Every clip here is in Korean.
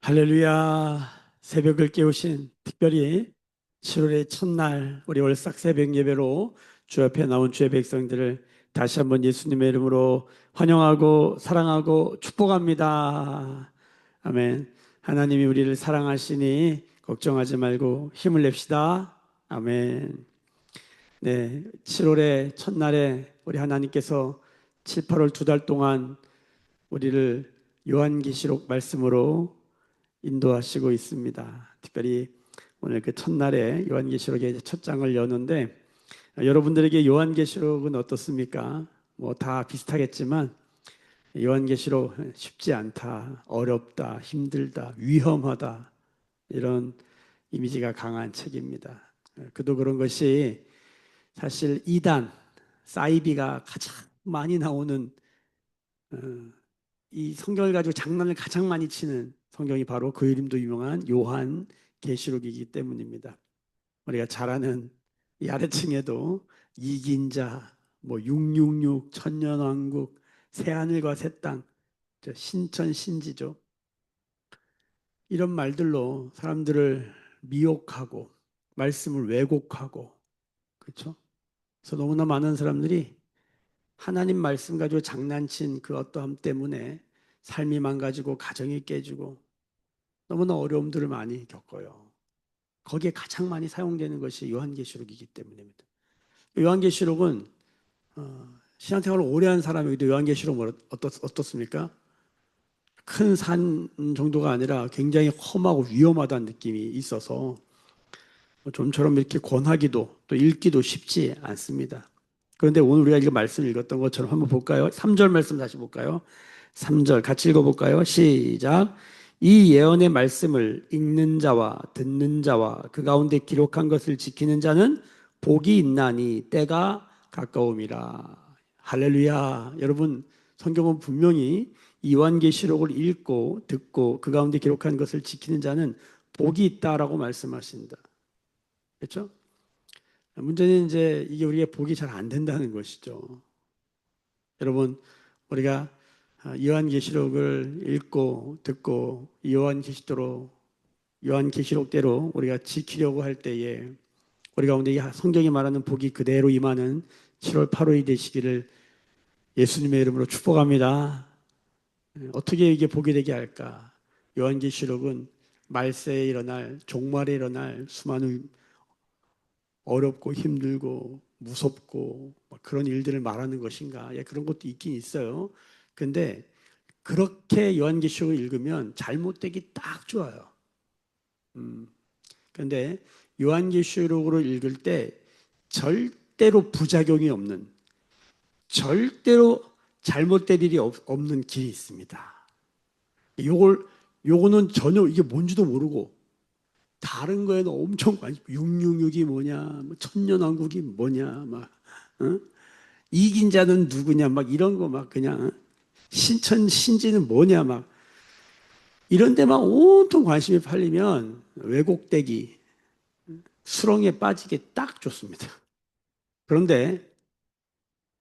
할렐루야. 새벽을 깨우신 특별히 7월의 첫날 우리 월삭 새벽 예배로 주 앞에 나온 주의 백성들을 다시 한번 예수님의 이름으로 환영하고 사랑하고 축복합니다. 아멘. 하나님이 우리를 사랑하시니 걱정하지 말고 힘을 냅시다. 아멘. 네, 7월의 첫날에 우리 하나님께서 7, 8월 2달 동안 우리를 요한계시록 말씀으로 인도하시고 있습니다. 특별히 오늘 그 첫날에 요한계시록의 첫 장을 여는데 여러분들에게 요한계시록은 어떻습니까? 뭐 다 비슷하겠지만 요한계시록 쉽지 않다, 어렵다, 힘들다, 위험하다 이런 이미지가 강한 책입니다. 그도 그런 것이 사실 이단, 사이비가 가장 많이 나오는 어, 이 성경을 가지고 장난을 가장 많이 치는 성경이 바로 그 이름도 유명한 요한 계시록이기 때문입니다. 우리가 잘 아는 이 아래층에도 이긴 자, 뭐 666, 천년왕국, 새하늘과 새 땅, 신천 신지죠. 이런 말들로 사람들을 미혹하고 말씀을 왜곡하고 그렇죠? 그래서 너무나 많은 사람들이 하나님 말씀 가지고 장난친 그 어떠함 때문에 삶이 망가지고 가정이 깨지고 너무나 어려움들을 많이 겪어요. 거기에 가장 많이 사용되는 것이 요한계시록이기 때문입니다. 요한계시록은 신앙생활을 오래 한 사람에게도 요한계시록은 어떻습니까? 큰 산 정도가 아니라 굉장히 험하고 위험하다는 느낌이 있어서 좀처럼 이렇게 권하기도 또 읽기도 쉽지 않습니다. 그런데 오늘 우리가 이거 말씀 읽었던 것처럼 한번 볼까요? 3절 말씀 다시 볼까요? 3절 같이 읽어볼까요? 시작. 이 예언의 말씀을 읽는 자와 듣는 자와 그 가운데 기록한 것을 지키는 자는 복이 있나니 때가 가까움이라. 할렐루야. 여러분 성경은 분명히 이 요한계시록을 읽고 듣고 그 가운데 기록한 것을 지키는 자는 복이 있다라고 말씀하신다. 그렇죠? 문제는 이제 이게 우리가 복이 잘 안 된다는 것이죠. 여러분, 우리가 요한계시록을 읽고 듣고 요한계시록대로 우리가 지키려고 할 때에 우리 가운데 성경이 말하는 복이 그대로 임하는 7월 8월이 되시기를 예수님의 이름으로 축복합니다. 어떻게 이게 복이 되게 할까? 요한계시록은 말세에 일어날 종말에 일어날 수많은 어렵고 힘들고 무섭고 그런 일들을 말하는 것인가? 예, 그런 것도 있긴 있어요. 근데 그렇게 요한계시록을 읽으면 잘못되기 딱 좋아요. 근데 요한계시록으로 읽을 때 절대로 부작용이 없는, 절대로 잘못될 일이 없는 길이 있습니다. 요거는 전혀 이게 뭔지도 모르고 다른 거에는 엄청 관심, 666이 뭐냐, 뭐 천년왕국이 뭐냐, 막, 어? 이긴 자는 누구냐, 막 이런 거 막 그냥, 신천, 신지는 뭐냐, 막, 이런 데만 온통 관심이 팔리면 왜곡되기, 수렁에 빠지기 딱 좋습니다. 그런데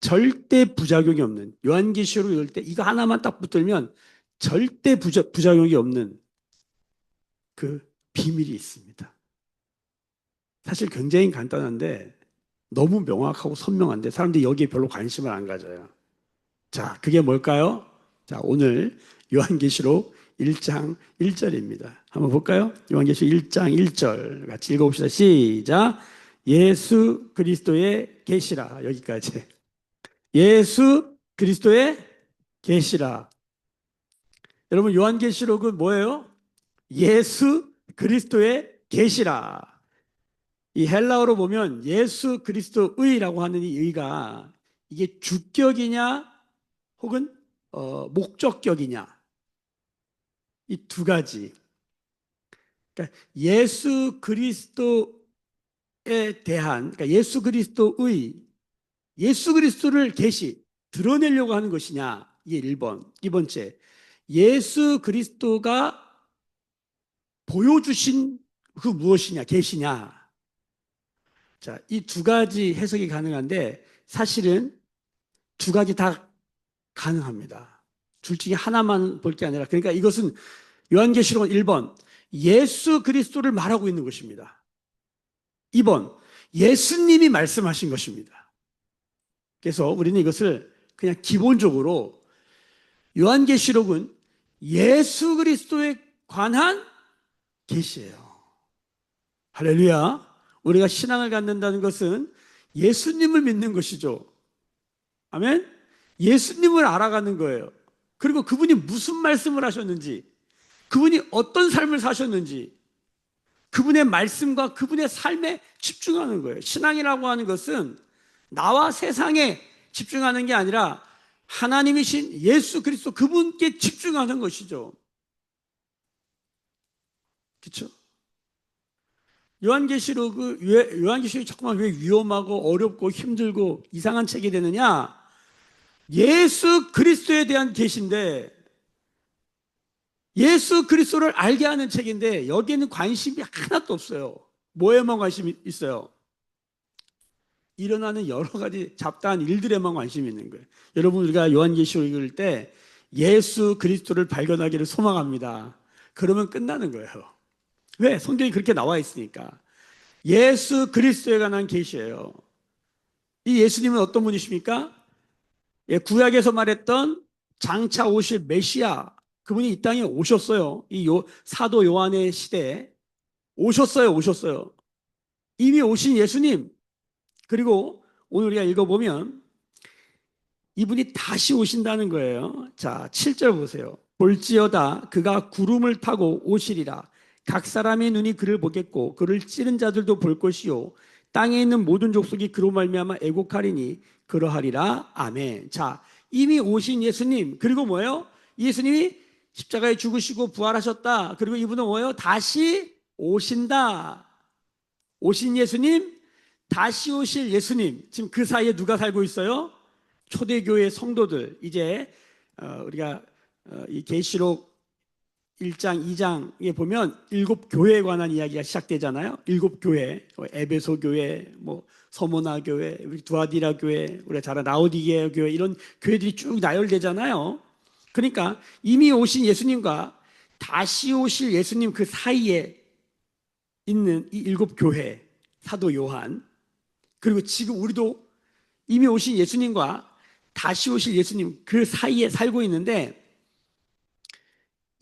절대 부작용이 없는, 요한계시록 읽을 때 이거 하나만 딱 붙들면 절대 부작용이 없는 그 비밀이 있습니다. 사실 굉장히 간단한데 너무 명확하고 선명한데 사람들이 여기에 별로 관심을 안 가져요. 자, 그게 뭘까요? 자, 오늘 요한계시록 1장 1절입니다. 한번 볼까요? 요한계시록 1장 1절 같이 읽어봅시다. 시작. 예수 그리스도의 계시라. 여기까지. 예수 그리스도의 계시라. 여러분 요한계시록은 뭐예요? 예수 그리스도의 계시라. 이 헬라어로 보면 예수 그리스도의라고 하는 이 의가 이게 주격이냐 혹은 목적격이냐 이 두 가지. 그러니까 예수 그리스도에 대한 그러니까 예수 그리스도를 계시 드러내려고 하는 것이냐 이게 1번. 2번째 예수 그리스도가 보여주신 그 무엇이냐 계시냐. 자, 이 두 가지 해석이 가능한데 사실은 두 가지 다 가능합니다. 둘 중에 하나만 볼 게 아니라 그러니까 이것은 요한계시록은 1번 예수 그리스도를 말하고 있는 것입니다. 2번 예수님이 말씀하신 것입니다. 그래서 우리는 이것을 그냥 기본적으로 요한계시록은 예수 그리스도에 관한 계시예요. 할렐루야. 우리가 신앙을 갖는다는 것은 예수님을 믿는 것이죠. 아멘. 예수님을 알아가는 거예요. 그리고 그분이 무슨 말씀을 하셨는지, 그분이 어떤 삶을 사셨는지, 그분의 말씀과 그분의 삶에 집중하는 거예요. 신앙이라고 하는 것은 나와 세상에 집중하는 게 아니라 하나님이신 예수 그리스도 그분께 집중하는 것이죠. 그렇죠? 요한계시록이 자꾸만 왜 위험하고 어렵고 힘들고 이상한 책이 되느냐? 예수 그리스도에 대한 계시인데, 예수 그리스도를 알게 하는 책인데 여기에는 관심이 하나도 없어요. 뭐에만 관심이 있어요? 일어나는 여러 가지 잡다한 일들에만 관심이 있는 거예요. 여러분, 우리가 요한계시록 읽을 때 예수 그리스도를 발견하기를 소망합니다. 그러면 끝나는 거예요. 왜? 성경이 그렇게 나와 있으니까. 예수 그리스도에 관한 계시예요. 이 예수님은 어떤 분이십니까? 예, 구약에서 말했던 장차 오실 메시아, 그분이 이 땅에 오셨어요. 사도 요한의 시대에 오셨어요. 이미 오신 예수님. 그리고 오늘 우리가 읽어보면 이분이 다시 오신다는 거예요. 자, 7절 보세요. 볼지어다 그가 구름을 타고 오시리라. 각 사람의 눈이 그를 보겠고 그를 찌른 자들도 볼 것이요 땅에 있는 모든 족속이 그로 말미암아 애곡하리니 그러하리라. 아멘. 자, 이미 오신 예수님, 그리고 뭐예요? 예수님이 십자가에 죽으시고 부활하셨다. 그리고 이분은 뭐예요? 다시 오신다. 오신 예수님, 다시 오실 예수님. 지금 그 사이에 누가 살고 있어요? 초대교회 성도들. 이제 우리가 이 계시록 1장, 2장에 보면 7교회에 관한 이야기가 시작되잖아요. 7교회, 에베소 교회, 뭐 서모나 교회, 우리 두아디라 교회, 우리가 잘 아는 라오디게아 교회, 이런 교회들이 쭉 나열되잖아요. 그러니까 이미 오신 예수님과 다시 오실 예수님 그 사이에 있는 이 7교회, 사도 요한, 그리고 지금 우리도 이미 오신 예수님과 다시 오실 예수님 그 사이에 살고 있는데,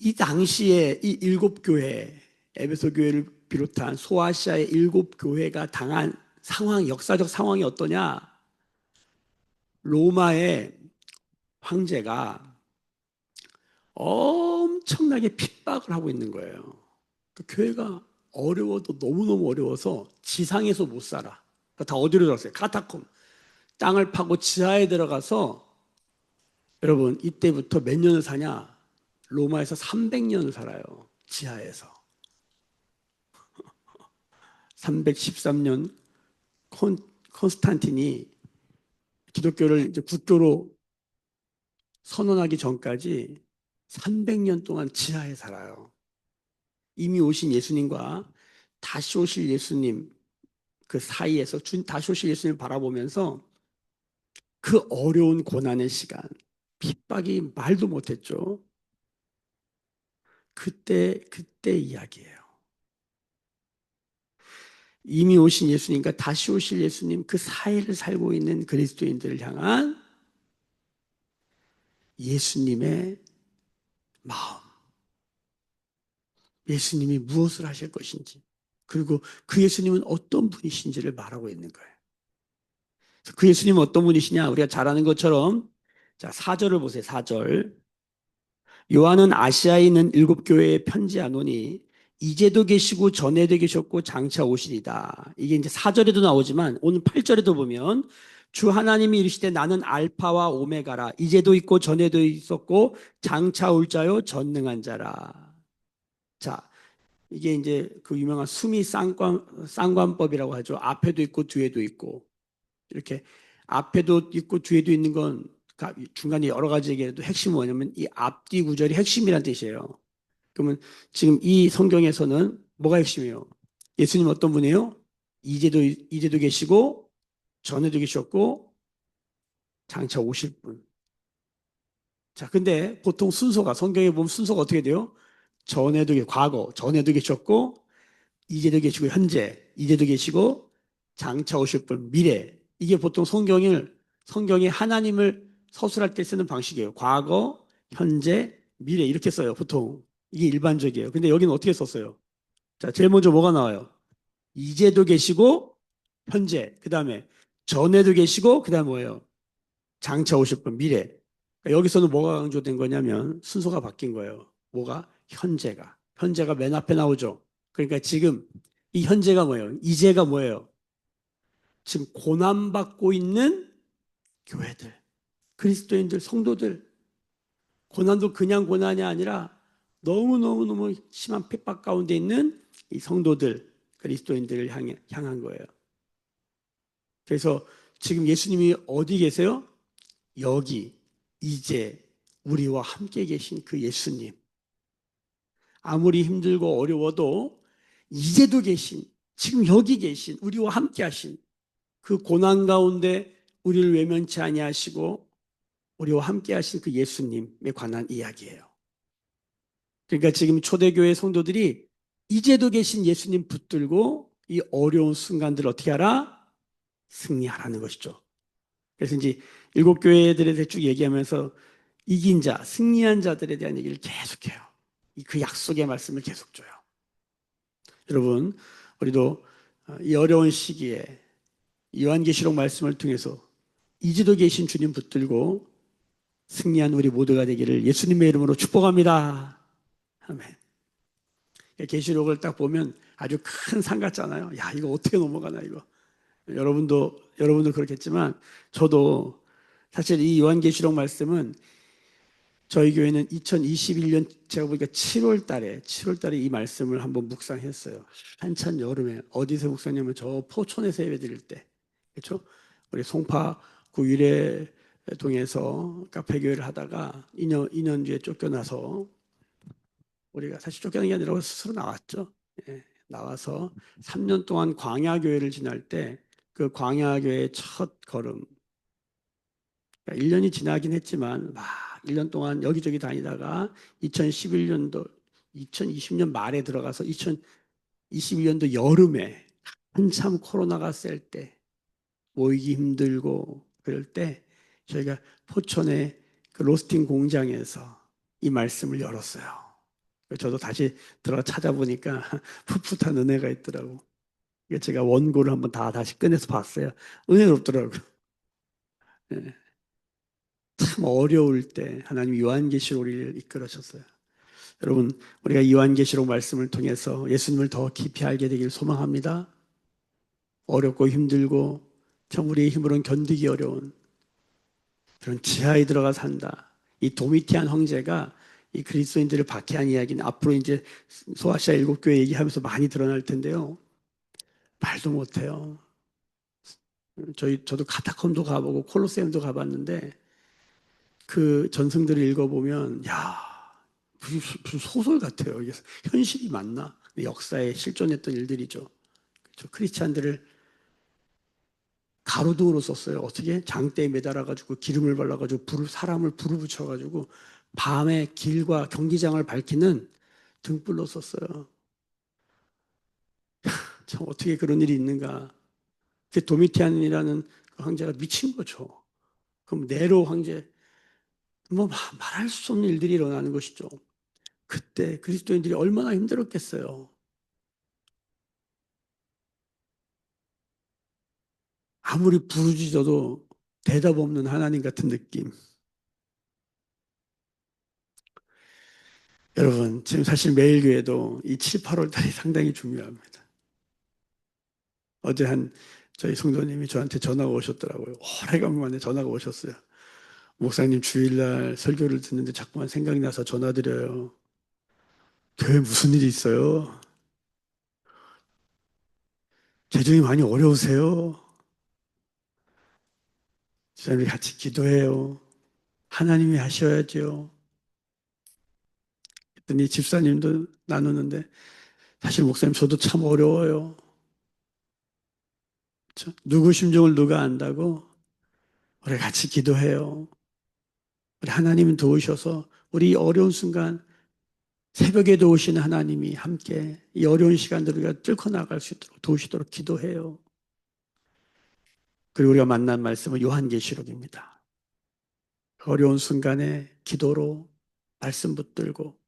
이 당시에 이 7교회, 에베소 교회를 비롯한 소아시아의 7교회가 당한 상황, 역사적 상황이 어떠냐? 로마의 황제가 엄청나게 핍박을 하고 있는 거예요. 그 교회가 어려워도 너무너무 어려워서 지상에서 못 살아. 다 어디로 들어갔어요? 카타콤. 땅을 파고 지하에 들어가서, 여러분, 이때부터 몇 년을 사냐? 로마에서 300년을 살아요. 지하에서. 313년 콘스탄틴이 기독교를 이제 국교로 선언하기 전까지 300년 동안 지하에 살아요. 이미 오신 예수님과 다시 오실 예수님 그 사이에서 다시 오실 예수님 바라보면서 그 어려운 고난의 시간, 핍박이 말도 못했죠. 그때 이야기예요. 이미 오신 예수님과 다시 오실 예수님 그 사이를 살고 있는 그리스도인들을 향한 예수님의 마음, 예수님이 무엇을 하실 것인지, 그리고 그 예수님은 어떤 분이신지를 말하고 있는 거예요. 그 예수님은 어떤 분이시냐? 우리가 잘 아는 것처럼, 자, 4절을 보세요. 4절. 요한은 아시아에 있는 7교회에 편지하노니 이제도 계시고 전에도 계셨고 장차 오시리다. 이게 이제 4절에도 나오지만 오늘 8절에도 보면 주 하나님이 이르시되 나는 알파와 오메가라. 이제도 있고 전에도 있었고 장차 올 자요 전능한 자라. 자, 이게 이제 그 유명한 수미 쌍관법이라고 하죠. 앞에도 있고 뒤에도 있고. 이렇게 앞에도 있고 뒤에도 있는 건 중간에 여러 가지 얘기해도 핵심은 뭐냐면 이 앞뒤 구절이 핵심이란 뜻이에요. 그러면 지금 이 성경에서는 뭐가 핵심이에요? 예수님 어떤 분이에요? 이제도 계시고 전에도 계셨고 장차 오실 분. 자, 근데 보통 순서가 성경에 보면 순서가 어떻게 돼요? 과거, 전에도 계셨고, 이제도 계시고, 현재, 이제도 계시고, 장차 오실 분, 미래. 이게 보통 성경에 하나님을 서술할 때 쓰는 방식이에요. 과거, 현재, 미래. 이렇게 써요, 보통. 이게 일반적이에요. 근데 여기는 어떻게 썼어요? 자, 제일 먼저 뭐가 나와요? 이제도 계시고, 현재. 그 다음에 전에도 계시고, 그 다음에 뭐예요? 장차 오실 분, 미래. 그러니까 여기서는 뭐가 강조된 거냐면 순서가 바뀐 거예요. 뭐가? 현재가. 현재가 맨 앞에 나오죠. 그러니까 지금 이 현재가 뭐예요? 이제가 뭐예요? 지금 고난받고 있는 교회들, 그리스도인들, 성도들. 고난도 그냥 고난이 아니라 너무너무너무 심한 핍박 가운데 있는 이 성도들, 그리스도인들을 향한 거예요. 그래서 지금 예수님이 어디 계세요? 여기, 이제 우리와 함께 계신 그 예수님. 아무리 힘들고 어려워도 이제도 계신, 지금 여기 계신, 우리와 함께 하신 그 고난 가운데 우리를 외면치 아니하시고 우리와 함께 하신 그 예수님에 관한 이야기예요. 그러니까 지금 초대교회 성도들이 이제도 계신 예수님 붙들고 이 어려운 순간들을 어떻게 하라? 승리하라는 것이죠. 그래서 이제 일곱 교회들에 대해 쭉 얘기하면서 이긴 자, 승리한 자들에 대한 얘기를 계속해요. 그 약속의 말씀을 계속 줘요. 여러분, 우리도 이 어려운 시기에 요한계시록 말씀을 통해서 이제도 계신 주님 붙들고 승리한 우리 모두가 되기를 예수님의 이름으로 축복합니다. 아멘. 계시록을 딱 보면 아주 큰 산 같잖아요. 야, 이거 어떻게 넘어가나 이거. 여러분도 그렇겠지만 저도 사실 이 요한계시록 말씀은 저희 교회는 2021년 제가 보니까 7월 달에 이 말씀을 한번 묵상했어요. 한참 여름에 어디서 묵상하냐면 저 포천에서 예배 드릴 때. 그렇죠? 우리 송파 구유래 동에서 카페 교회를 하다가 2년 뒤에 쫓겨나서 우리가 사실 쫓겨난 게 아니라 스스로 나왔죠. 예, 나와서 3년 동안 광야교회를 지날 때 그 광야교회의 첫 걸음 1년이 지나긴 했지만 막 1년 동안 여기저기 다니다가 2011년도 2020년 말에 들어가서 2021년도 여름에 한참 코로나가 셀 때 모이기 힘들고 그럴 때 저희가 포천의 그 로스팅 공장에서 이 말씀을 열었어요. 저도 다시 들어 찾아보니까 풋풋한 은혜가 있더라고. 제가 원고를 한번 다시 꺼내서 봤어요. 은혜롭더라고요. 네. 참 어려울 때 하나님 요한계시록 우리를 이끌으셨어요. 여러분, 우리가 요한계시록 말씀을 통해서 예수님을 더 깊이 알게 되길 소망합니다. 어렵고 힘들고 참 우리의 힘으로는 견디기 어려운 그런 지하에 들어가 산다. 이 도미티안 황제가 이 그리스도인들을 박해한 이야기는 앞으로 이제 소아시아 일곱 교회 얘기하면서 많이 드러날 텐데요. 말도 못해요. 저도 카타콤도 가보고 콜로세움도 가봤는데 그 전승들을 읽어보면 야 무슨 소설 같아요. 이게 현실이 맞나? 역사에 실존했던 일들이죠. 그렇죠? 크리스찬들을 가로등으로 썼어요. 어떻게? 장대에 매달아가지고 기름을 발라가지고 사람을 불을 붙여가지고 밤에 길과 경기장을 밝히는 등불로 썼어요. 참 어떻게 그런 일이 있는가? 그 도미티안이라는 그 황제가 미친 거죠. 그럼 네로 황제 뭐 말할 수 없는 일들이 일어나는 것이죠. 그때 그리스도인들이 얼마나 힘들었겠어요. 아무리 부르짖어도 대답 없는 하나님 같은 느낌. 여러분, 지금 사실 매일교회도 이 7, 8월 달이 상당히 중요합니다. 어제 저희 성도님이 저한테 전화가 오셨더라고요. 오래간만에 전화가 오셨어요. 목사님 주일날 설교를 듣는데 자꾸만 생각이 나서 전화드려요. 교회 무슨 일이 있어요? 재정이 많이 어려우세요? 집사람이 같이 기도해요. 하나님이 하셔야죠. 그랬더니 집사님도 나누는데 사실 목사님 저도 참 어려워요. 그렇죠? 누구 심정을 누가 안다고? 우리 같이 기도해요. 우리 하나님은 도우셔서 우리 어려운 순간 새벽에도 오시는 하나님이 함께 이 어려운 시간들을 우리가 뚫고 나갈 수 있도록 도우시도록 기도해요. 그리고 우리가 만난 말씀은 요한계시록입니다. 어려운 순간에 기도로 말씀 붙들고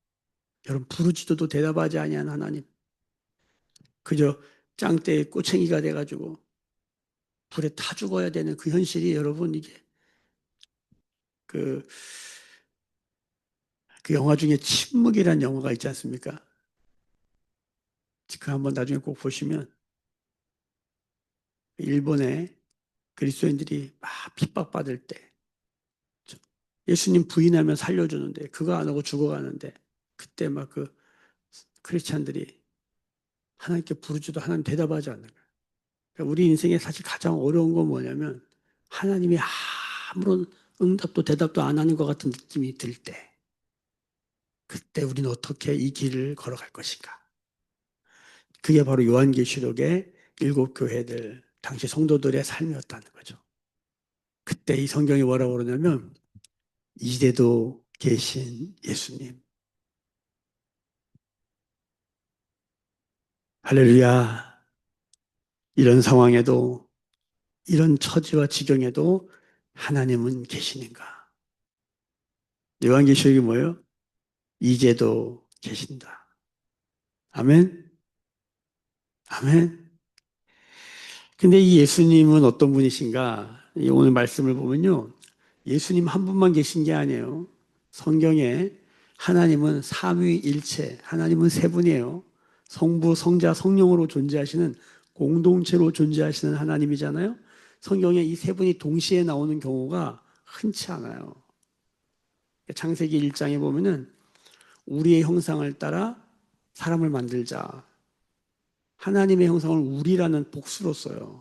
여러분 부르짖어도 대답하지 아니한 하나님, 그저 짱대에 꼬챙이가 돼가지고 불에 타 죽어야 되는 그 현실이 여러분 이게 그, 그 영화 중에 침묵이라는 영화가 있지 않습니까? 그 한번 나중에 꼭 보시면 일본의 그리스도인들이 막 핍박받을 때 예수님 부인하면 살려주는데 그거 안 하고 죽어가는데 그때 막 그 크리스찬들이 하나님께 부르짖어도 하나님 대답하지 않는 거예요. 그러니까 우리 인생에 사실 가장 어려운 건 뭐냐면 하나님이 아무런 응답도 대답도 안 하는 것 같은 느낌이 들 때 그때 우리는 어떻게 이 길을 걸어갈 것인가. 그게 바로 요한계시록의 일곱 교회들 당시 성도들의 삶이었다는 거죠. 그때 이 성경이 뭐라고 그러냐면 이제도 계신 예수님. 할렐루야. 이런 상황에도 이런 처지와 지경에도 하나님은 계시는가? 요한계시록이 뭐예요? 이제도 계신다. 아멘. 아멘. 근데 이 예수님은 어떤 분이신가? 오늘 말씀을 보면요. 예수님 한 분만 계신 게 아니에요. 성경에 하나님은 삼위일체, 하나님은 세 분이에요. 성부, 성자, 성령으로 존재하시는 공동체로 존재하시는 하나님이잖아요. 성경에 이 세 분이 동시에 나오는 경우가 흔치 않아요. 창세기 1장에 보면은 우리의 형상을 따라 사람을 만들자. 하나님의 형상을 우리라는 복수로 써요.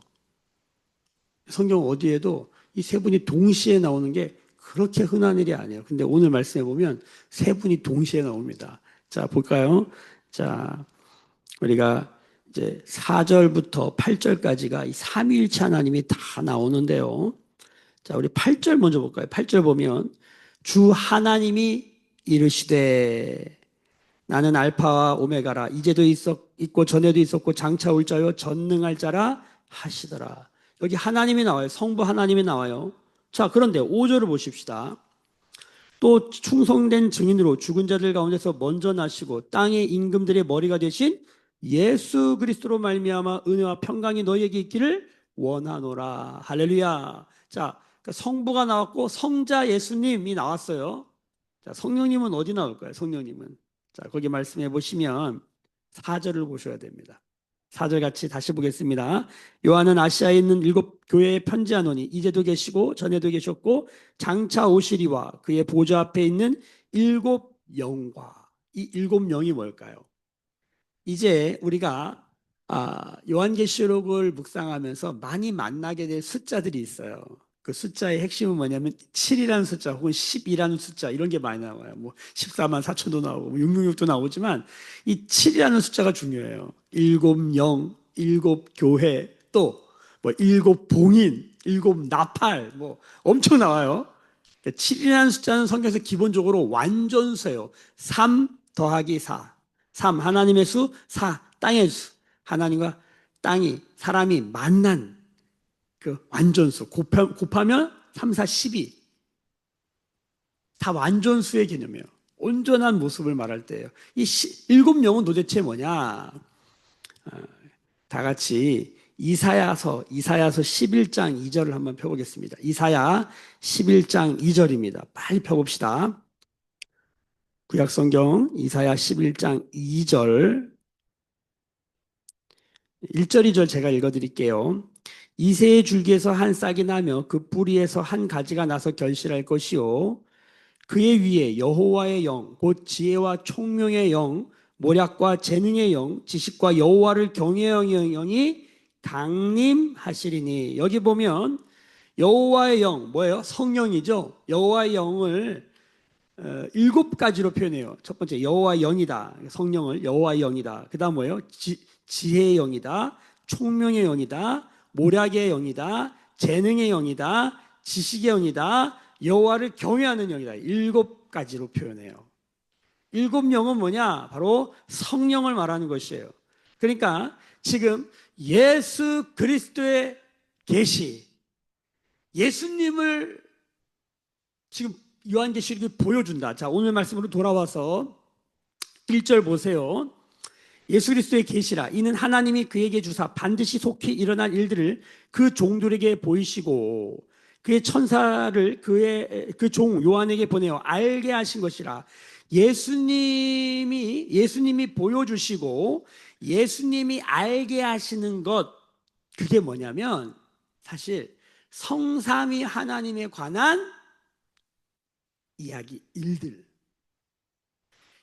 성경 어디에도 이 세 분이 동시에 나오는 게 그렇게 흔한 일이 아니에요. 근데 오늘 말씀해 보면 세 분이 동시에 나옵니다. 자, 볼까요? 자, 우리가 이제 4절부터 8절까지가 이 삼위일체 하나님이 다 나오는데요. 자, 우리 8절 먼저 볼까요? 8절 보면 주 하나님이 이르시되 나는 알파와 오메가라 이제도 있고 전에도 있었고 장차 올 자요 전능할 자라 하시더라. 여기 하나님이 나와요. 성부 하나님이 나와요. 자, 그런데 5절을 보십시다. 또 충성된 증인으로 죽은 자들 가운데서 먼저 나시고 땅의 임금들의 머리가 되신 예수 그리스도로 말미암아 은혜와 평강이 너희에게 있기를 원하노라. 할렐루야. 자, 그러니까 성부가 나왔고 성자 예수님이 나왔어요. 자, 성령님은 어디 나올까요? 성령님은. 자, 거기 말씀해 보시면 4절을 보셔야 됩니다. 4절 같이 다시 보겠습니다. 요한은 아시아에 있는 일곱 교회에 편지하노니 이제도 계시고 전에도 계셨고 장차 오시리와 그의 보좌 앞에 있는 일곱 영과 이 일곱 영이 뭘까요? 이제 우리가 요한계시록을 묵상하면서 많이 만나게 될 숫자들이 있어요. 그 숫자의 핵심은 뭐냐면 7이라는 숫자 혹은 10이라는 숫자 이런 게 많이 나와요. 뭐 14만 4천도 나오고 뭐 666도 나오지만 이 7이라는 숫자가 중요해요. 일곱 영, 일곱 교회 또 뭐 일곱 봉인, 일곱 나팔 뭐 엄청 나와요. 7이라는 숫자는 성경에서 기본적으로 완전수예요. 3 더하기 4. 3 하나님의 수, 4 땅의 수. 하나님과 땅이 사람이 만난 그 완전수 곱하면 3, 4, 12. 다 완전수의 개념이에요. 온전한 모습을 말할 때예요. 이 일곱 영은 도대체 뭐냐? 다 같이 이사야서 11장 2절을 한번 펴보겠습니다. 이사야 11장 2절입니다. 빨리 펴봅시다. 구약성경 이사야 11장 2절 1절 2절 제가 읽어드릴게요. 이새의 줄기에서 한 싹이 나며 그 뿌리에서 한 가지가 나서 결실할 것이요 그의 위에 여호와의 영 곧 지혜와 총명의 영 모략과 재능의 영 지식과 여호와를 경외의 영이 강림하시리니 여기 보면 여호와의 영 뭐예요? 성령이죠. 여호와의 영을 일곱 가지로 표현해요. 첫 번째 여호와의 영이다. 성령을 여호와의 영이다. 그 다음 뭐예요? 지혜의 영이다. 총명의 영이다. 모략의 영이다. 재능의 영이다. 지식의 영이다. 여호와를 경외하는 영이다. 일곱 가지로 표현해요. 일곱 영은 뭐냐? 바로 성령을 말하는 것이에요. 그러니까 지금 예수 그리스도의 계시, 예수님을 지금 요한계시록이 보여준다. 자, 오늘 말씀으로 돌아와서 1절 보세요. 예수 그리스도의 계시라 이는 하나님이 그에게 주사 반드시 속히 일어날 일들을 그 종들에게 보이시고 그의 천사를 그의 그 종 요한에게 보내어 알게 하신 것이라. 예수님이 보여주시고 예수님이 알게 하시는 것, 그게 뭐냐면 사실 성삼위 하나님에 관한 이야기, 일들.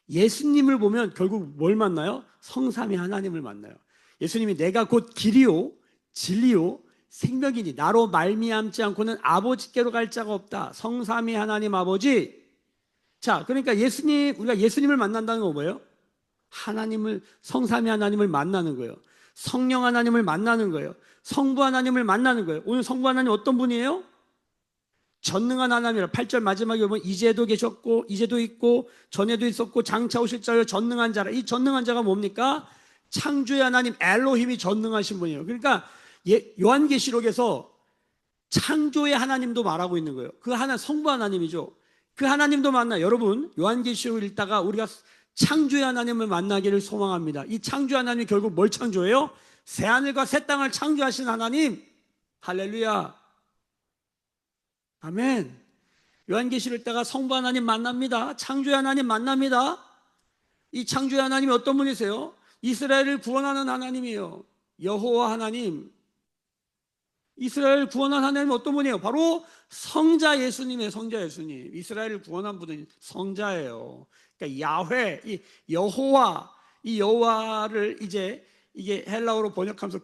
예수님을 보면 결국 뭘 만나요? 성삼위 하나님을 만나요. 예수님이 내가 곧 길이요 진리요 생명이니 나로 말미암지 않고는 아버지께로 갈 자가 없다. 성삼위 하나님 아버지. 자, 그러니까 우리가 예수님을 만난다는 건 뭐예요? 성삼위 하나님을 만나는 거예요. 성령 하나님을 만나는 거예요. 성부 하나님을 만나는 거예요. 오늘 성부 하나님 어떤 분이에요? 전능한 하나님이라. 8절 마지막에 보면 이제도 계셨고 이제도 있고 전에도 있었고 장차 오실 자여 전능한 자라. 이 전능한 자가 뭡니까? 창조의 하나님 엘로힘이 전능하신 분이에요. 그러니까 요한계시록에서 창조의 하나님도 말하고 있는 거예요. 그 하나 성부 하나님이죠. 그 하나님도 만나. 여러분 요한계시록을 읽다가 우리가 창조의 하나님을 만나기를 소망합니다. 이 창조의 하나님이 결국 뭘 창조해요? 새하늘과 새 땅을 창조하신 하나님. 할렐루야. 아멘. 요한계시록 때가 성부 하나님 만납니다. 창조의 하나님 만납니다. 이 창조의 하나님이 어떤 분이세요? 이스라엘을 구원하는 하나님이에요. 여호와 하나님. 이스라엘을 구원한 하나님은 어떤 분이에요? 바로 성자 예수님이에요. 성자 예수님. 이스라엘을 구원한 분은 성자예요. 그러니까 야훼, 이 여호와, 이 여호와를 이게 헬라어로 번역하면서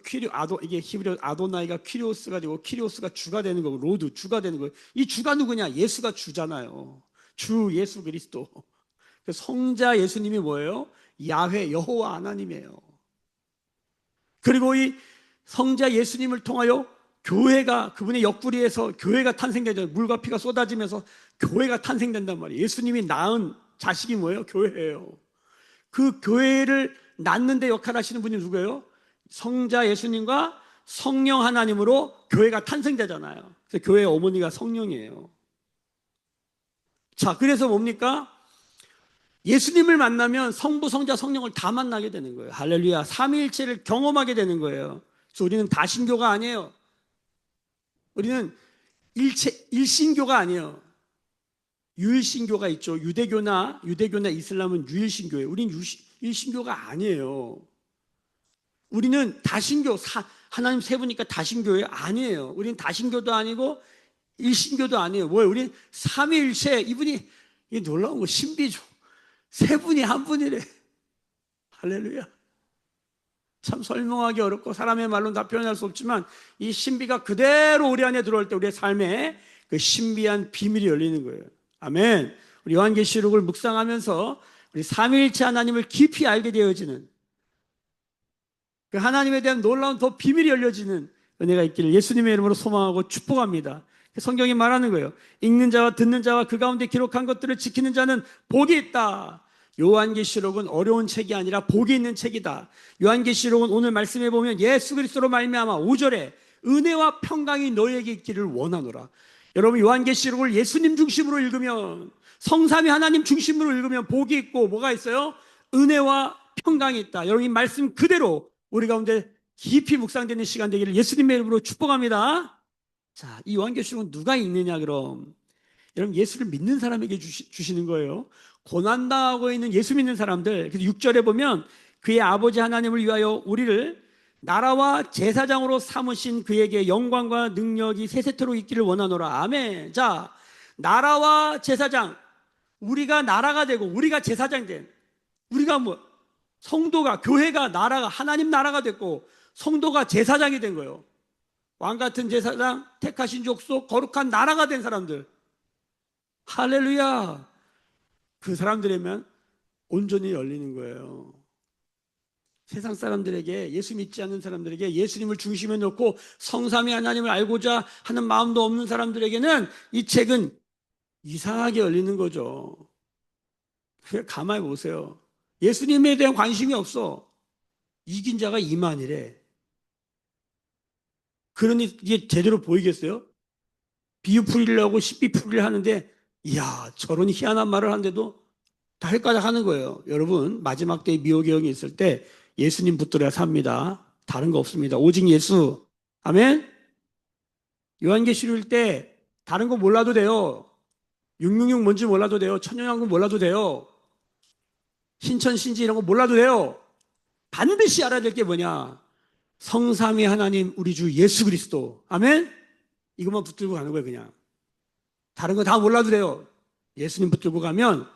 이게 히브리어 아도나이가 퀴리오스가 되고 퀴리오스가 주가 되는 거고 로드 주가 되는 거예요. 이 주가 누구냐? 예수가 주잖아요. 주 예수 그리스도. 성자 예수님이 뭐예요? 야훼 여호와 하나님이에요. 그리고 이 성자 예수님을 통하여 교회가 그분의 옆구리에서 교회가 탄생되죠. 물과 피가 쏟아지면서 교회가 탄생된단 말이에요. 예수님이 낳은 자식이 뭐예요? 교회예요. 그 교회를 낳는데 역할하시는 분이 누구예요? 성자 예수님과 성령 하나님으로 교회가 탄생되잖아요. 그래서 교회의 어머니가 성령이에요. 자, 그래서 뭡니까? 예수님을 만나면 성부, 성자, 성령을 다 만나게 되는 거예요. 할렐루야. 삼위일체를 경험하게 되는 거예요. 그래서 우리는 다신교가 아니에요. 우리는 일신교가 아니에요. 유일신교가 있죠. 유대교나 이슬람은 유일신교예요. 우리는 일신교가 아니에요. 우리는 다신교, 하나님 세 분이니까 다신교예요? 아니에요. 우리는 다신교도 아니고 일신교도 아니에요. 뭐예요? 우리는 삼위일체. 이분이 놀라운 거 신비죠. 세 분이 한 분이래. 할렐루야. 참 설명하기 어렵고 사람의 말로는 다 표현할 수 없지만 이 신비가 그대로 우리 안에 들어올 때 우리의 삶에 그 신비한 비밀이 열리는 거예요. 아멘. 우리 요한계시록을 묵상하면서 우리 삼위일체 하나님을 깊이 알게 되어지는 그 하나님에 대한 놀라운 더 비밀이 열려지는 은혜가 있기를 예수님의 이름으로 소망하고 축복합니다. 성경이 말하는 거예요. 읽는 자와 듣는 자와 그 가운데 기록한 것들을 지키는 자는 복이 있다. 요한계시록은 어려운 책이 아니라 복이 있는 책이다. 요한계시록은 오늘 말씀해 보면 예수 그리스도로 말미암아 5절에 은혜와 평강이 너희에게 있기를 원하노라. 여러분 요한계시록을 예수님 중심으로 읽으면 성삼위 하나님 중심으로 읽으면 복이 있고 뭐가 있어요? 은혜와 평강이 있다. 여러분 이 말씀 그대로 우리 가운데 깊이 묵상되는 시간 되기를 예수님의 이름으로 축복합니다. 자, 이 요한계시록은 누가 읽느냐 그럼? 여러분 예수를 믿는 사람에게 주시는 거예요. 고난당하고 있는 예수 믿는 사람들. 그래서 6절에 보면 그의 아버지 하나님을 위하여 우리를 나라와 제사장으로 삼으신 그에게 영광과 능력이 세세토록 있기를 원하노라. 아멘. 자, 나라와 제사장. 우리가 나라가 되고 우리가 제사장 된 우리가 성도가 교회가 나라가 하나님 나라가 됐고 성도가 제사장이 된 거예요. 왕 같은 제사장, 택하신 족속, 거룩한 나라가 된 사람들. 할렐루야. 그 사람들에면 온전히 열리는 거예요. 세상 사람들에게, 예수 믿지 않는 사람들에게 예수님을 중심에 놓고 성삼위 하나님을 알고자 하는 마음도 없는 사람들에게는 이 책은 이상하게 열리는 거죠. 그냥 가만히 보세요. 예수님에 대한 관심이 없어. 이긴 자가 이만이래. 그러니 이게 제대로 보이겠어요? 비유풀이를 하고 시비풀이를 하는데, 이야, 저런 희한한 말을 하는데도 다 헷갈려 하는 거예요. 여러분, 마지막 때에 미호경이 있을 때 예수님 붙들어야 삽니다. 다른 거 없습니다. 오직 예수. 아멘? 요한계시록 때 다른 거 몰라도 돼요. 666 뭔지 몰라도 돼요. 천년왕국 몰라도 돼요. 신천, 신지 이런 거 몰라도 돼요. 반드시 알아야 될 게 뭐냐? 성삼위 하나님 우리 주 예수 그리스도. 아멘? 이것만 붙들고 가는 거예요, 그냥. 다른 거 다 몰라도 돼요. 예수님 붙들고 가면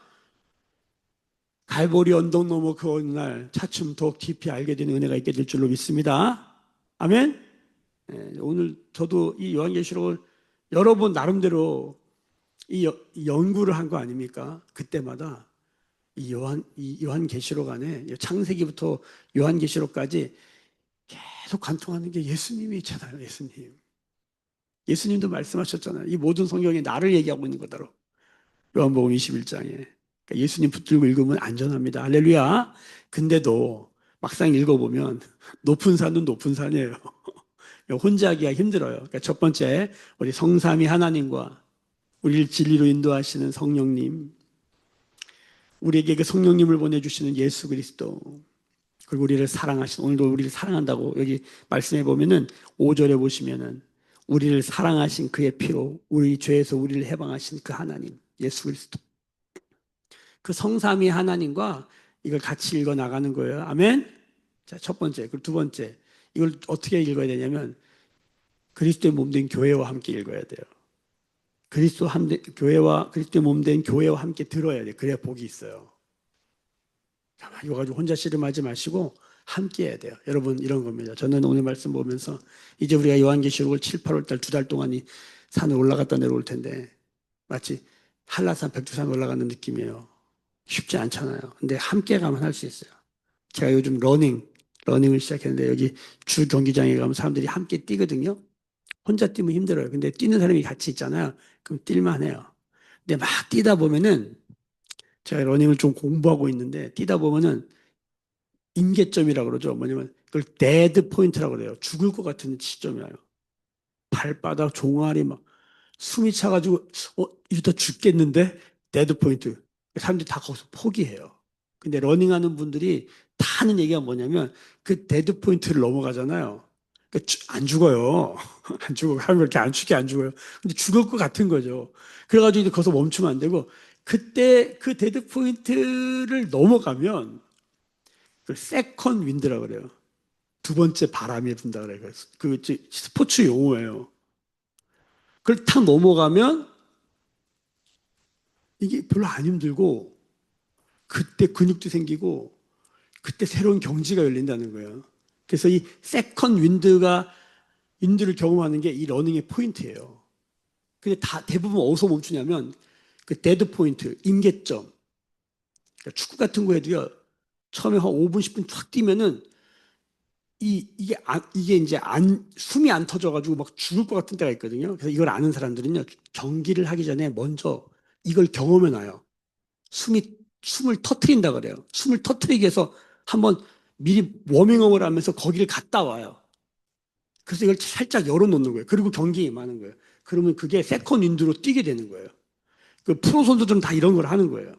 갈보리 언덕 넘어 그 어느 날 차츰 더욱 깊이 알게 되는 은혜가 있게 될 줄로 믿습니다. 아멘? 오늘 저도 이 요한계시록을 여러 번 나름대로 이 연구를 한 거 아닙니까? 그때마다 이 요한계시록 안에 창세기부터 요한계시록까지 계속 관통하는 게 예수님이 있잖아요. 예수님. 예수님도 말씀하셨잖아요. 이 모든 성경이 나를 얘기하고 있는 거다로. 요한복음 21장에. 그러니까 예수님 붙들고 읽으면 안전합니다. 할렐루야. 근데도 막상 읽어보면 높은 산은 높은 산이에요. 혼자 하기가 힘들어요. 그러니까 첫 번째, 우리 성삼위 하나님과 우리를 진리로 인도하시는 성령님, 우리에게 그 성령님을 보내주시는 예수 그리스도, 그리고 우리를 사랑하신, 오늘도 우리를 사랑한다고 여기 말씀해 보면은 5절에 보시면은 우리를 사랑하신 그의 피로 우리 죄에서 우리를 해방하신 그 하나님, 예수 그리스도. 그 성삼위 하나님과 이걸 같이 읽어 나가는 거예요. 아멘? 자, 첫 번째. 그리고 두 번째. 이걸 어떻게 읽어야 되냐면 그리스도의 몸된 교회와 함께 읽어야 돼요. 교회와 그리스도의 몸된 교회와 함께 들어야 돼. 그래야 복이 있어요. 가만히 와가지고 혼자 씨름하지 마시고 함께 해야 돼요. 여러분 이런 겁니다. 저는 오늘 말씀 보면서 이제 우리가 요한계시록을 7, 8월 달 두 달 동안이 산에 올라갔다 내려올 텐데 마치 한라산 백두산 올라가는 느낌이에요. 쉽지 않잖아요. 근데 함께 가면 할 수 있어요. 제가 요즘 러닝을 시작했는데 여기 주 경기장에 가면 사람들이 함께 뛰거든요. 혼자 뛰면 힘들어요. 근데 뛰는 사람이 같이 있잖아요. 그럼 뛸만 해요. 근데 막 뛰다 보면은 제가 러닝을 좀 공부하고 있는데 뛰다 보면은 임계점이라고 그러죠. 뭐냐면 그걸 데드 포인트라고 그래요. 죽을 것 같은 시점이에요. 발바닥, 종아리 막 숨이 차가지고 이러다 죽겠는데 데드 포인트. 사람들이 다 거기서 포기해요. 근데 러닝하는 분들이 다 하는 얘기가 뭐냐면 그 데드 포인트를 넘어가잖아요. 그러니까 안 죽어요. 안 죽어. 사람이 그렇게 안 죽게 안 죽어요. 근데 죽을 것 같은 거죠. 그래가지고 이제 거기서 멈추면 안 되고 그때 그 데드 포인트를 넘어가면 그 세컨 윈드라고 그래요. 두 번째 바람이 분다 그래요. 그 스포츠 용어예요. 그걸 탁 넘어가면 이게 별로 안 힘들고 그때 근육도 생기고 그때 새로운 경지가 열린다는 거예요. 그래서 이 세컨 윈드를 경험하는 게 이 러닝의 포인트예요. 근데 대부분 어디서 멈추냐면 그 데드 포인트, 임계점. 그러니까 축구 같은 거 해도요. 처음에 한 5분, 10분 쫙 뛰면은 이게 이제 숨이 안 터져가지고 막 죽을 것 같은 때가 있거든요. 그래서 이걸 아는 사람들은요, 경기를 하기 전에 먼저 이걸 경험해 놔요. 숨을 터트린다 그래요. 숨을 터트리기 위해서 한번 미리 워밍업을 하면서 거기를 갔다 와요. 그래서 이걸 살짝 열어놓는 거예요. 그리고 경기에 임하는 거예요. 그러면 그게 세컨 윈드로 뛰게 되는 거예요. 그 프로 선수들은 다 이런 걸 하는 거예요.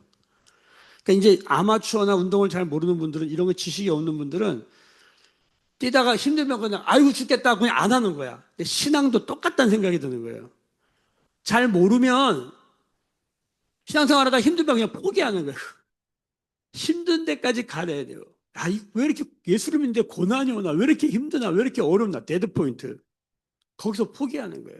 그러니까 이제 아마추어나 운동을 잘 모르는 분들은 이런 거 지식이 없는 분들은 뛰다가 힘들면 그냥 아이고 죽겠다 그냥 안 하는 거야. 근데 신앙도 똑같다는 생각이 드는 거예요. 잘 모르면 신앙생활하다 힘들면 그냥 포기하는 거예요. 힘든 데까지 가야 돼요. 왜 이렇게 예수를 믿는데 고난이 오나? 왜 이렇게 힘드나? 왜 이렇게 어렵나? 데드포인트. 거기서 포기하는 거예요.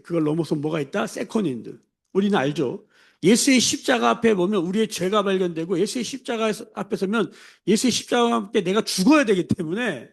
그걸 넘어서 뭐가 있다? 세컨인드. 우리는 알죠. 예수의 십자가 앞에 보면 우리의 죄가 발견되고 예수의 십자가 앞에 서면 예수의 십자가와 함께 내가 죽어야 되기 때문에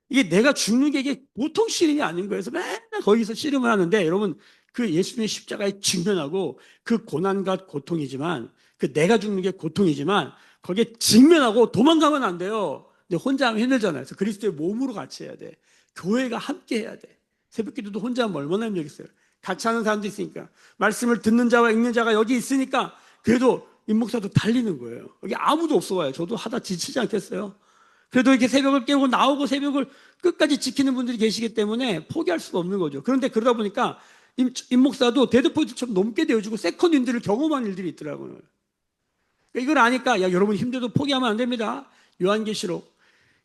이게 내가 죽는 게 이게 보통 씨름이 아닌 거예요. 그래서 맨날 거기서 씨름을 하는데 여러분 그 예수님의 십자가에 직면하고 그 고난과 고통이지만 그 내가 죽는 게 고통이지만 거기에 직면하고 도망가면 안 돼요. 근데 혼자 하면 힘들잖아요. 그래서 그리스도의 몸으로 같이 해야 돼. 교회가 함께 해야 돼. 새벽 기도도 혼자 하면 얼마나 힘들겠어요. 같이 하는 사람도 있으니까. 말씀을 듣는 자와 읽는 자가 여기 있으니까 그래도 임 목사도 달리는 거예요. 여기 아무도 없어 와요. 저도 하다 지치지 않겠어요? 그래도 이렇게 새벽을 깨고 나오고 새벽을 끝까지 지키는 분들이 계시기 때문에 포기할 수가 없는 거죠. 그런데 그러다 보니까 임 목사도 데드포인트처럼 넘게 되어지고 세컨 윈드를 경험한 일들이 있더라고요. 이걸 아니까 야, 여러분 힘들어도 포기하면 안 됩니다. 요한계시록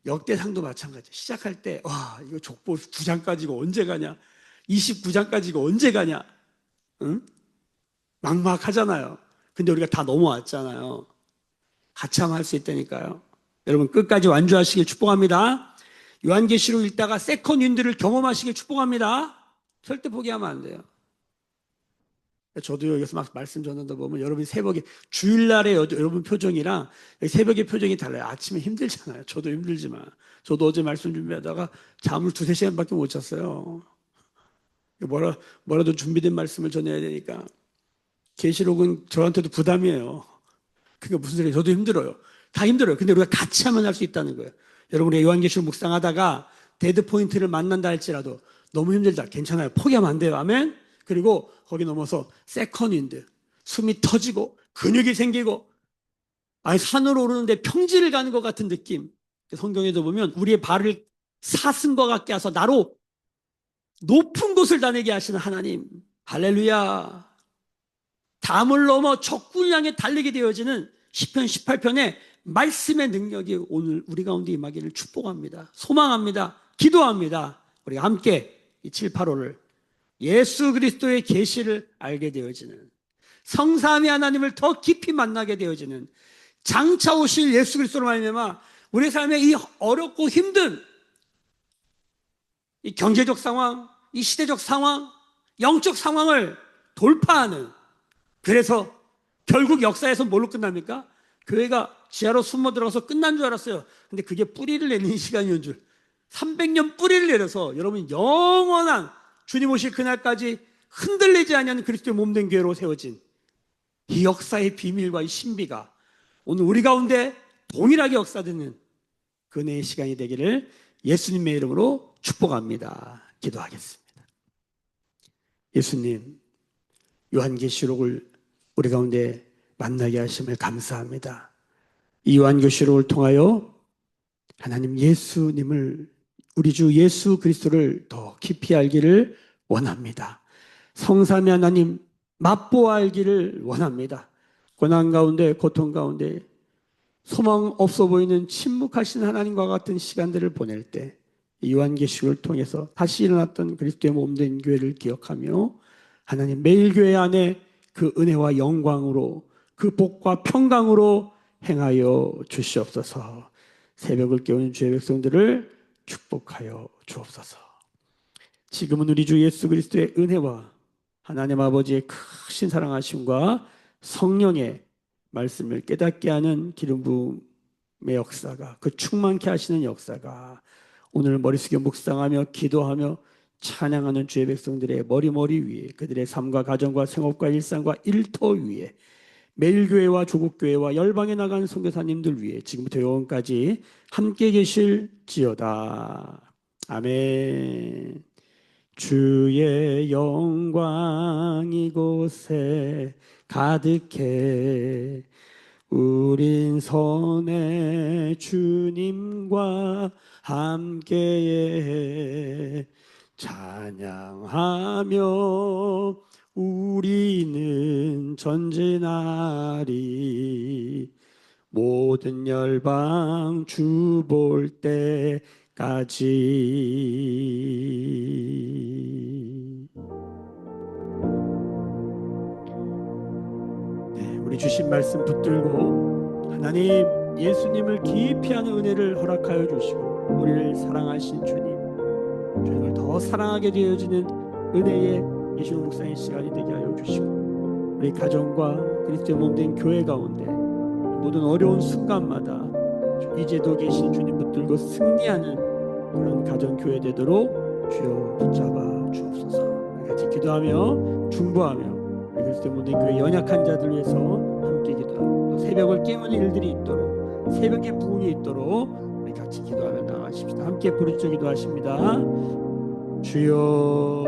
역대상도 마찬가지. 시작할 때 와, 이거 족보 9장까지고 언제 가냐? 29장까지고 언제 가냐? 응? 막막하잖아요. 근데 우리가 다 넘어왔잖아요. 같이 하면 할 수 있다니까요. 여러분 끝까지 완주하시길 축복합니다. 요한계시록 읽다가 세컨 윈드를 경험하시길 축복합니다. 절대 포기하면 안 돼요. 저도 여기서 막 말씀 전하다 보면 여러분이 새벽에 주일날에 여러분 표정이랑 새벽의 표정이 달라요. 아침에 힘들잖아요. 저도 힘들지만 저도 어제 말씀 준비하다가 잠을 2-3시간밖에 못 잤어요. 뭐라도 준비된 말씀을 전해야 되니까. 계시록은 저한테도 부담이에요. 그게 무슨 소리예요? 저도 힘들어요. 다 힘들어요. 근데 우리가 같이 하면 할 수 있다는 거예요. 여러분, 우리 요한계시록 묵상하다가 데드 포인트를 만난다 할지라도 너무 힘들다. 괜찮아요. 포기하면 안 돼요. 아멘. 그리고 거기 넘어서 세컨 윈드, 숨이 터지고 근육이 생기고 산으로 오르는데 평지를 가는 것 같은 느낌. 성경에도 보면 우리의 발을 사슴과 같게 하셔서 나로 높은 곳을 다니게 하시는 하나님. 할렐루야. 담을 넘어 적군을 향해 달리게 되어지는 시편 18편의 말씀의 능력이 오늘 우리 가운데 임하기를 축복합니다. 소망합니다. 기도합니다. 우리가 함께 이 7, 8호를 예수 그리스도의 계시를 알게 되어지는, 성삼위 하나님을 더 깊이 만나게 되어지는, 장차 오실 예수 그리스도로 말미암아 우리 삶의 이 어렵고 힘든 이 경제적 상황, 이 시대적 상황, 영적 상황을 돌파하는, 그래서 결국 역사에서 뭘로 끝납니까? 교회가 지하로 숨어 들어가서 끝난 줄 알았어요. 근데 그게 뿌리를 내는 시간이었는 줄. 300년 뿌리를 내려서 여러분 영원한 주님 오실 그날까지 흔들리지 않는 그리스도의 몸된 교회로 세워진 이 역사의 비밀과 이 신비가 오늘 우리 가운데 동일하게 역사되는 그 은혜의 시간이 되기를 예수님의 이름으로 축복합니다. 기도하겠습니다. 예수님, 요한계시록을 우리 가운데 만나게 하심을 감사합니다. 이 요한계시록을 통하여 하나님 예수님을, 우리 주 예수 그리스도를 더 깊이 알기를 원합니다. 성삼위 하나님 맛보아 알기를 원합니다. 고난 가운데, 고통 가운데 소망 없어 보이는 침묵하신 하나님과 같은 시간들을 보낼 때 이 요한계시록을 통해서 다시 일어났던 그리스도의 몸된 교회를 기억하며 하나님 매일 교회 안에 그 은혜와 영광으로, 그 복과 평강으로 행하여 주시옵소서. 새벽을 깨우는 주의 백성들을 축복하여 주옵소서. 지금은 우리 주 예수 그리스도의 은혜와 하나님 아버지의 크신 사랑하심과 성령의 말씀을 깨닫게 하는 기름 부음의 역사가, 그 충만케 하시는 역사가 오늘 머리 숙여 묵상하며 기도하며 찬양하는 주의 백성들의 머리 위에, 그들의 삶과 가정과 생업과 일상과 일터 위에, 매일교회와 조국교회와 열방에 나간 선교사님들 위해 지금부터 영원까지 함께 계실지어다. 아멘. 주의 영광 이곳에 가득해 우린 선의 주님과 함께해 찬양하며 우리는 전진하리 모든 열방 주 볼 때까지. 네, 우리 주신 말씀 붙들고 하나님 예수님을 깊이 아는 은혜를 허락하여 주시고 우리를 사랑하신 주님, 주님을 더 사랑하게 되어지는 은혜의 예수님 묵상의 시간이 되게 하여 주시고 우리 가정과 그리스도의 몸된 교회 가운데 모든 어려운 순간마다 이제도 계신 주님 붙들고 승리하는 그런 가정교회 되도록 주여 붙잡아 주옵소서. 우리 같이 기도하며 중보하며 우리 그리스도의 몸된 교회 연약한 자들 위해서 함께 기도하고 또 새벽을 깨우는 일들이 있도록, 새벽의 부흥이 있도록 우리 같이 기도하며 나아가십시다. 함께 부르짖어 기도하십니다. 주여